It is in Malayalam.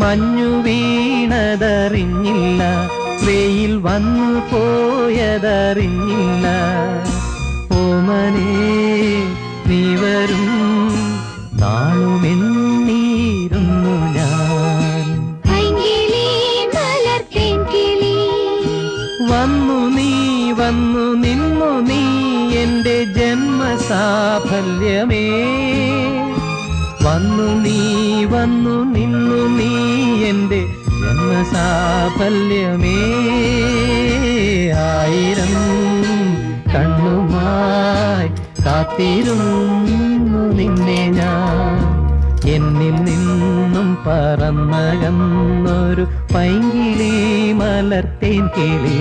മഞ്ഞു വീണതറിഞ്ഞില്ല, വെയിൽ വന്നു പോയതറിഞ്ഞില്ല. ഓമനേ നീ വരും നാളുമെന്നീരുന്നു ഞാൻ. വന്നു നിന്നു നീ എൻ്റെ ജന്മസാഫല്യമേ. വന്നു നിന്നു നീ എൻ്റെ ജന്മസാഫല്യമേ. ആയിരം കണ്ണുമായി കാത്തിരുന്നു നിന്നെ ഞാൻ. എന്നിൽ നിന്നും പറന്നകന്നൊരു പൈങ്കിളി മലർത്തേൻ കിളി.